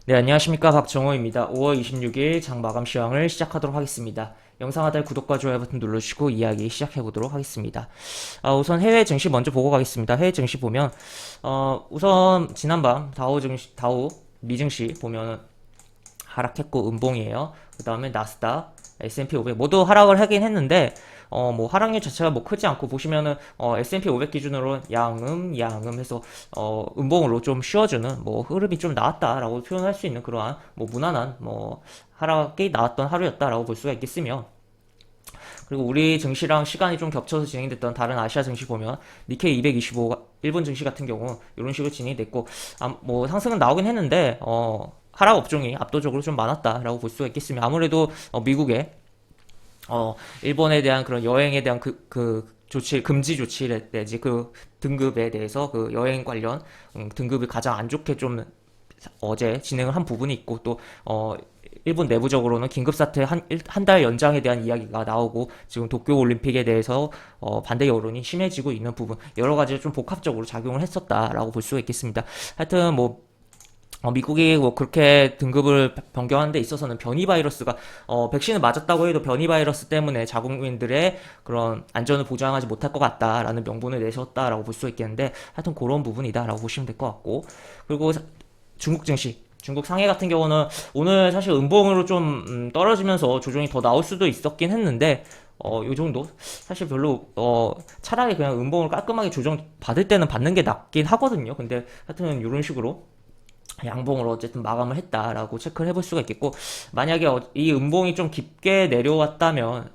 네, 안녕하십니까. 박정호입니다. 5월 26일 장 마감 시황을 시작하도록 하겠습니다. 영상 하단에 구독과 좋아요 버튼 눌러주시고 이야기 시작해보도록 하겠습니다. 우선 해외 증시 먼저 보고 가겠습니다. 해외 증시 보면, 우선 지난밤 다우 미증시 보면 하락했고 음봉이에요. 그 다음에 나스닥, S&P 500 모두 하락을 하긴 했는데 뭐 하락률 자체가 뭐 크지 않고 보시면은 S&P 500 기준으로 양음 해서 음봉으로 좀 쉬어주는 뭐 흐름이 좀 나왔다라고 표현할 수 있는 그러한 뭐 무난한 뭐 하락이 나왔던 하루였다라고 볼 수가 있겠으며, 그리고 우리 증시랑 시간이 좀 겹쳐서 진행됐던 다른 아시아 증시 보면 니케이 225 일본 증시 같은 경우 이런 식으로 진행이 됐고, 뭐 상승은 나오긴 했는데 하락 업종이 압도적으로 좀 많았다라고 볼 수가 있겠으며, 아무래도 미국의 일본에 대한 그런 여행에 대한 조치, 금지 조치 내지 그 등급에 대해서 그 여행 관련 등급이 가장 안 좋게 좀 어제 진행을 한 부분이 있고, 또 일본 내부적으로는 긴급사태 한 달 연장에 대한 이야기가 나오고, 지금 도쿄 올림픽에 대해서 반대 여론이 심해지고 있는 부분, 여러 가지 좀 복합적으로 작용을 했었다라고 볼 수가 있겠습니다. 하여튼 뭐 미국이 뭐 그렇게 등급을 변경하는 데 있어서는 변이 바이러스가 백신을 맞았다고 해도 변이 바이러스 때문에 자국민들의 그런 안전을 보장하지 못할 것 같다라는 명분을 내셨다라고 볼 수 있겠는데, 하여튼 그런 부분이다라고 보시면 될 것 같고, 그리고 중국 증시, 중국 상해 같은 경우는 오늘 사실 음봉으로 좀 떨어지면서 조정이 더 나올 수도 있었긴 했는데, 요 정도 사실 별로 차라리 그냥 음봉을 깔끔하게 조정 받을 때는 받는 게 낫긴 하거든요. 근데 하여튼 이런 식으로 양봉으로 어쨌든 마감을 했다라고 체크를 해볼 수가 있겠고, 만약에 이 음봉이 좀 깊게 내려왔다면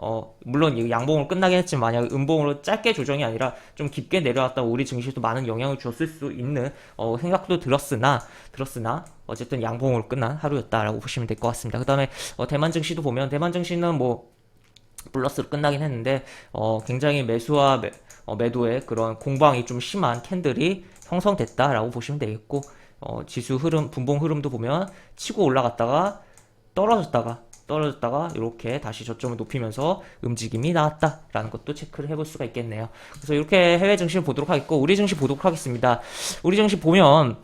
물론 이 양봉으로 끝나긴 했지만, 만약 음봉으로 짧게 조정이 아니라 좀 깊게 내려왔다면 우리 증시도 많은 영향을 줬을 수 있는 생각도 들었으나 어쨌든 양봉으로 끝난 하루였다라고 보시면 될 것 같습니다. 그 다음에 대만 증시도 보면, 대만 증시는 뭐 플러스로 끝나긴 했는데 굉장히 매도의 그런 공방이 좀 심한 캔들이 형성됐다라고 보시면 되겠고, 지수 흐름, 분봉 흐름도 보면 치고 올라갔다가 떨어졌다가 이렇게 다시 저점을 높이면서 움직임이 나왔다라는 것도 체크를 해볼 수가 있겠네요. 그래서 이렇게 해외 증시 보도록 하겠고, 우리 증시 보도록 하겠습니다. 우리 증시 보면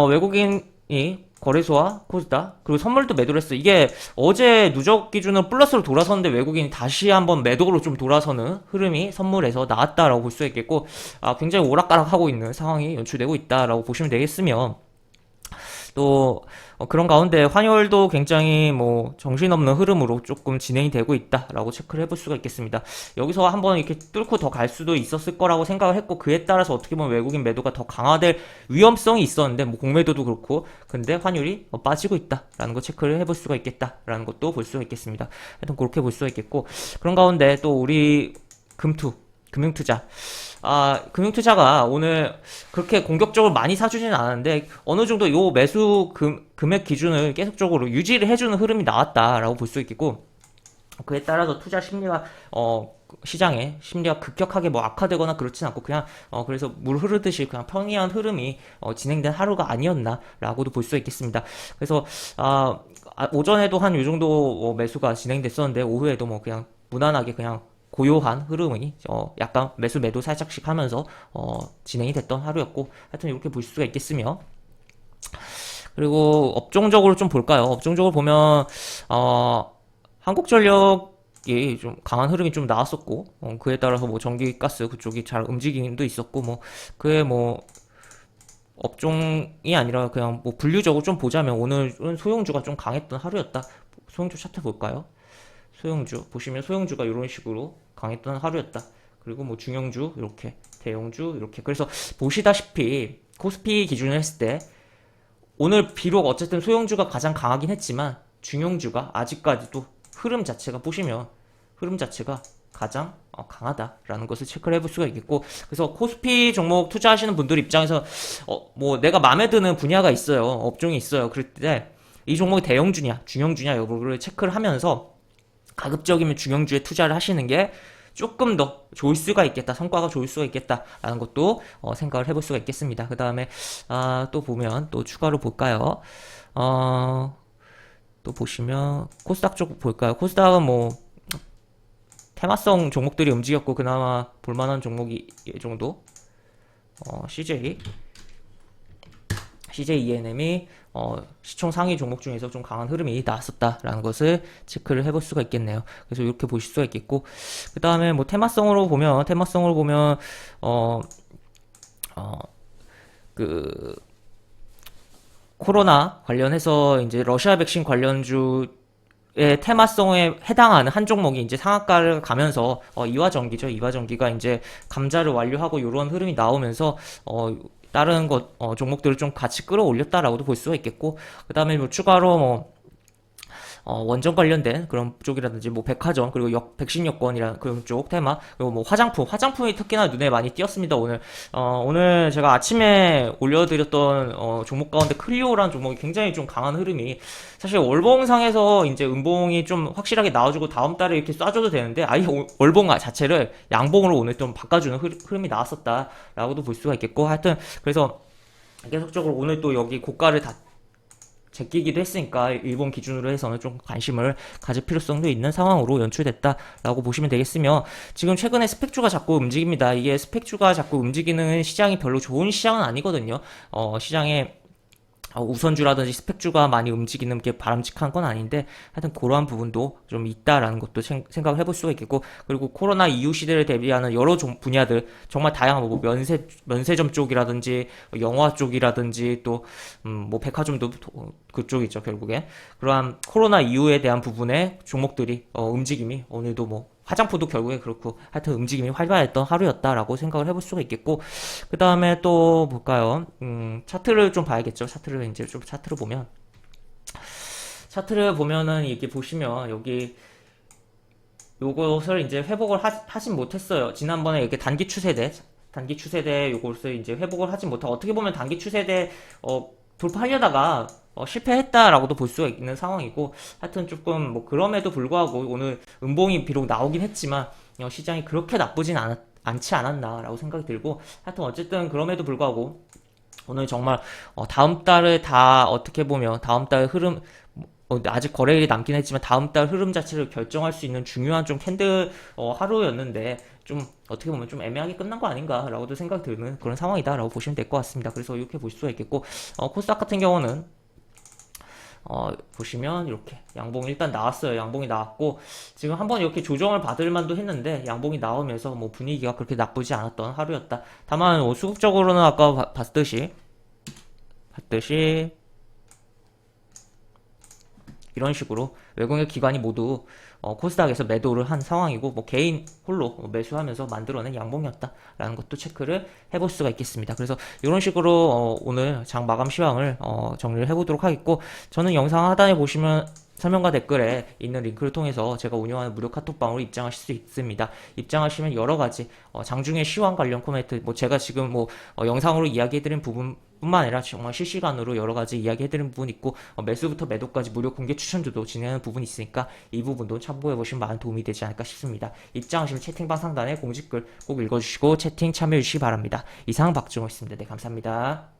외국인이 거래소와 코스닥 그리고 선물도 매도를 했어. 이게 어제 누적 기준은 플러스로 돌아섰는데 외국인이 다시 한번 매도로 좀 돌아서는 흐름이 선물에서 나왔다라고 볼 수 있겠고, 굉장히 오락가락하고 있는 상황이 연출되고 있다라고 보시면 되겠으며, 또 그런 가운데 환율도 굉장히 뭐 정신없는 흐름으로 조금 진행이 되고 있다라고 체크를 해볼 수가 있겠습니다. 여기서 한번 이렇게 뚫고 더 갈 수도 있었을 거라고 생각을 했고, 그에 따라서 어떻게 보면 외국인 매도가 더 강화될 위험성이 있었는데, 뭐 공매도도 그렇고, 근데 환율이 빠지고 있다라는 거 체크를 해볼 수가 있겠다라는 것도 볼 수가 있겠습니다. 하여튼 그렇게 볼 수가 있겠고, 그런 가운데 또 우리 금융투자. 금융투자가 오늘 그렇게 공격적으로 많이 사주지는 않았는데, 어느 정도 요 매수 금액 기준을 계속적으로 유지를 해주는 흐름이 나왔다라고 볼 수 있겠고, 그에 따라서 투자 심리가, 시장의 심리가 급격하게 뭐 악화되거나 그렇진 않고, 그냥, 그래서 물 흐르듯이 그냥 평이한 흐름이, 진행된 하루가 아니었나라고도 볼 수 있겠습니다. 그래서, 오전에도 한 요 정도 매수가 진행됐었는데, 오후에도 뭐 그냥 무난하게 그냥 고요한 흐름이 약간 매수 매도 살짝씩 하면서 진행이 됐던 하루였고, 하여튼 이렇게 볼 수가 있겠으며, 그리고 업종적으로 좀 볼까요? 업종적으로 보면 한국전력이 좀 강한 흐름이 좀 나왔었고, 그에 따라서 뭐 전기가스 그쪽이 잘 움직임도 있었고, 뭐 그에 뭐 업종이 아니라 그냥 뭐 분류적으로 좀 보자면 오늘은 소형주가 좀 강했던 하루였다. 소형주 차트 볼까요? 소형주 보시면 소형주가 이런 식으로 강했던 하루였다. 그리고 뭐 중형주 이렇게, 대형주 이렇게. 그래서 보시다시피 코스피 기준을 했을 때 오늘 비록 어쨌든 소형주가 가장 강하긴 했지만, 중형주가 아직까지도 흐름 자체가 보시면 흐름 자체가 가장 강하다라는 것을 체크를 해볼 수가 있겠고, 그래서 코스피 종목 투자하시는 분들 입장에서 뭐 내가 마음에 드는 분야가 있어요, 업종이 있어요. 그럴 때 이 종목이 대형주냐 중형주냐 여부를 체크를 하면서 가급적이면 중형주에 투자를 하시는 게 조금 더 좋을 수가 있겠다, 성과가 좋을 수가 있겠다라는 것도 생각을 해볼 수가 있겠습니다. 그 다음에 또 보면 또 추가로 볼까요? 또 보시면 코스닥 쪽 볼까요? 코스닥은 뭐 테마성 종목들이 움직였고, 그나마 볼만한 종목이 이 정도. CJ ENM이 시총 상위 종목 중에서 좀 강한 흐름이 나왔었다라는 것을 체크를 해볼 수가 있겠네요. 그래서 이렇게 보실 수가 있겠고, 그 다음에 뭐 테마성으로 보면 어, 어, 그 코로나 관련해서 이제 러시아 백신 관련주의 테마성에 해당하는 한 종목이 이제 상한가를 가면서 이화전기죠. 이화전기가 이제 감자를 완료하고 이런 흐름이 나오면서 다른 종목들을 좀 같이 끌어올렸다라고도 볼 수가 있겠고, 그 다음에 뭐 추가로 뭐 원전 관련된 그런 쪽이라든지 뭐 백화점 그리고 백신 여권이라는 그런 쪽 테마, 그리고 뭐 화장품이 특히나 눈에 많이 띄었습니다. 오늘 제가 아침에 올려드렸던 종목 가운데 클리오라는 종목이 굉장히 좀 강한 흐름이, 사실 월봉상에서 이제 음봉이 좀 확실하게 나와주고 다음 달에 이렇게 쏴줘도 되는데 아예 월봉 자체를 양봉으로 오늘 좀 바꿔주는 흐름이 나왔었다라고도 볼 수가 있겠고, 하여튼 그래서 계속적으로 오늘 또 여기 고가를 다 제끼기도 했으니까 일본 기준으로 해서는 좀 관심을 가질 필요성도 있는 상황으로 연출됐다라고 보시면 되겠으며, 지금 최근에 스펙주가 자꾸 움직입니다. 이게 스펙주가 자꾸 움직이는 시장이 별로 좋은 시장은 아니거든요. 시장에 우선주라든지 스펙주가 많이 움직이는 게 바람직한 건 아닌데, 하여튼 그러한 부분도 좀 있다라는 것도 생각을 해볼 수가 있겠고, 그리고 코로나 이후 시대를 대비하는 여러 분야들 정말 다양한 뭐 면세점 쪽이라든지 영화 쪽이라든지 또 뭐 백화점도 그쪽이죠. 결국에 그러한 코로나 이후에 대한 부분의 종목들이 움직임이 오늘도 뭐 화장품도 결국에 그렇고 하여튼 움직임이 활발했던 하루였다라고 생각을 해볼 수가 있겠고, 그 다음에 또 볼까요? 차트를 좀 봐야겠죠. 차트를 보면은 이렇게 보시면 여기 요것을 이제 회복을 하진 못했어요. 지난번에 이렇게 단기 추세대 요것을 이제 회복을 하진 못하고, 어떻게 보면 단기 추세대 돌파하려다가 실패했다라고도 볼 수가 있는 상황이고, 하여튼 조금 뭐 그럼에도 불구하고 오늘 음봉이 비록 나오긴 했지만 시장이 그렇게 나쁘진 않지 않았나라고 생각이 들고, 하여튼 어쨌든 그럼에도 불구하고 오늘 정말 다음 달을 다 어떻게 보면 다음 달 흐름, 아직 거래일이 남긴 했지만 다음 달 흐름 자체를 결정할 수 있는 중요한 좀 캔들 하루였는데, 좀 어떻게 보면 좀 애매하게 끝난 거 아닌가라고도 생각이 드는 그런 상황이다라고 보시면 될 것 같습니다. 그래서 이렇게 보실 수가 있겠고, 코스닥 같은 경우는 보시면 이렇게 양봉이 일단 나왔어요. 양봉이 나왔고 지금 한번 이렇게 조정을 받을 만도 했는데 양봉이 나오면서 뭐 분위기가 그렇게 나쁘지 않았던 하루였다. 다만 수급적으로는 아까 봤듯이 이런 식으로 외국인 기관이 모두 코스닥에서 매도를 한 상황이고, 뭐 개인 홀로 매수하면서 만들어낸 양봉이었다라는 것도 체크를 해볼 수가 있겠습니다. 그래서 이런 식으로 오늘 장 마감 시황을 정리를 해보도록 하겠고, 저는 영상 하단에 보시면 설명과 댓글에 있는 링크를 통해서 제가 운영하는 무료 카톡방으로 입장하실 수 있습니다. 입장하시면 여러 가지 장중에 시황 관련 코멘트, 뭐 제가 지금 뭐 영상으로 이야기해드린 부분 뿐만 아니라 정말 실시간으로 여러 가지 이야기해드린 부분 있고, 매수부터 매도까지 무료 공개 추천주도 진행하는 부분이 있으니까 이 부분도 참고해보시면 많은 도움이 되지 않을까 싶습니다. 입장하시면 채팅방 상단에 공지글 꼭 읽어주시고 채팅 참여해주시기 바랍니다. 이상 박정호였습니다. 네, 감사합니다.